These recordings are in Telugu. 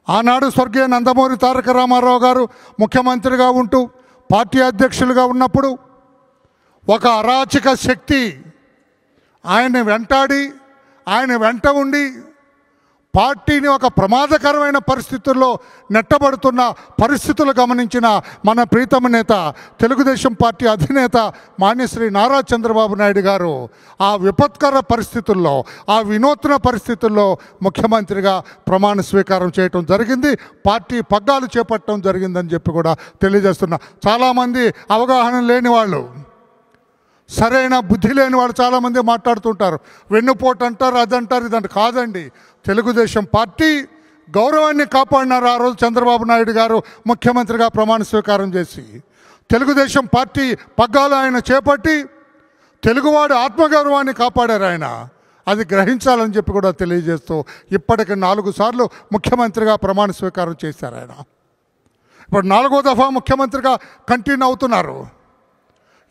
ఆనాడు స్వర్గీయ నందమూరి తారక రామారావు గారు ముఖ్యమంత్రిగా ఉంటూ పార్టీ అధ్యక్షులుగా ఉన్నప్పుడు ఒక అరాచక శక్తి ఆయన వెంటాడి ఆయన వెంట ఉండి పార్టీని ఒక ప్రమాదకరమైన పరిస్థితుల్లో నెట్టబడుతున్న పరిస్థితులు గమనించిన మన ప్రీతమ నేత తెలుగుదేశం పార్టీ అధినేత మాన్యశ్రీ నారా చంద్రబాబు నాయుడు గారు ఆ విపత్కర పరిస్థితుల్లో ఆ వినూత్న పరిస్థితుల్లో ముఖ్యమంత్రిగా ప్రమాణ స్వీకారం చేయటం జరిగింది. పార్టీ పగ్గాలు చేపట్టడం జరిగిందని చెప్పి కూడా తెలియజేస్తున్నా. చాలామంది అవగాహన లేని వాళ్ళు, సరైన బుద్ధి లేని వాళ్ళు చాలామంది మాట్లాడుతుంటారు. వెన్నుపోటు అంటారు, అదంటారు, ఇదంటారు. కాదండి, తెలుగుదేశం పార్టీ గౌరవాన్ని కాపాడినారు ఆ రోజు చంద్రబాబు నాయుడు గారు ముఖ్యమంత్రిగా ప్రమాణ స్వీకారం చేసి. తెలుగుదేశం పార్టీ పగ్గాలు ఆయన చేపట్టి తెలుగువాడి ఆత్మగౌరవాన్ని కాపాడారు ఆయన. అది గ్రహించాలని చెప్పి కూడా తెలియజేస్తూ ఇప్పటికి 4 సార్లు ముఖ్యమంత్రిగా ప్రమాణ స్వీకారం చేశారు ఆయన. ఇప్పుడు 4వ దఫా ముఖ్యమంత్రిగా కంటిన్యూ అవుతున్నారు.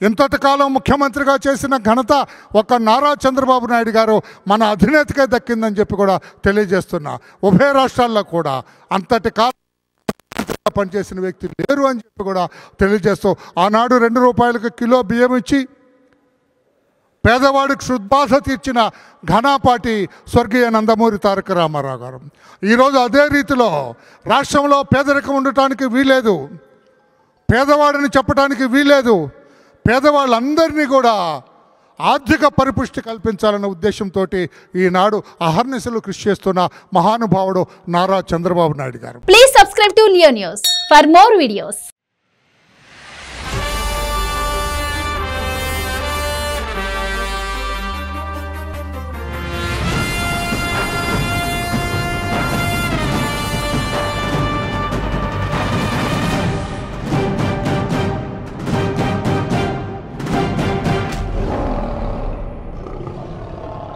ఇంతటి కాలం ముఖ్యమంత్రిగా చేసిన ఘనత ఒక నారా చంద్రబాబు నాయుడు గారు మన అధినేతకే దక్కిందని చెప్పి కూడా తెలియజేస్తున్నా. ఉభయ రాష్ట్రాల్లో కూడా అంతటి కాలం పనిచేసిన వ్యక్తి లేరు అని చెప్పి కూడా తెలియజేస్తూ ఆనాడు 2 రూపాయలకు కిలో బియ్యం ఇచ్చి పేదవాడికి శుద్బాధ తీర్చిన ఘనాపాటి స్వర్గీయ నందమూరి తారక రామారావు గారు. ఈరోజు అదే రీతిలో రాష్ట్రంలో పేదరికం ఉండటానికి వీలేదు, పేదవాడిని చెప్పడానికి వీలేదు. పేదవాళ్ళందరినీ కూడా ఆర్థిక పరిపుష్టి కల్పించాలన్న ఉద్దేశంతో ఈనాడు అహర్నిశలు కృషి చేస్తున్న మహానుభావుడు నారా చంద్రబాబు నాయుడు గారు. Please subscribe to Leo news for more videos.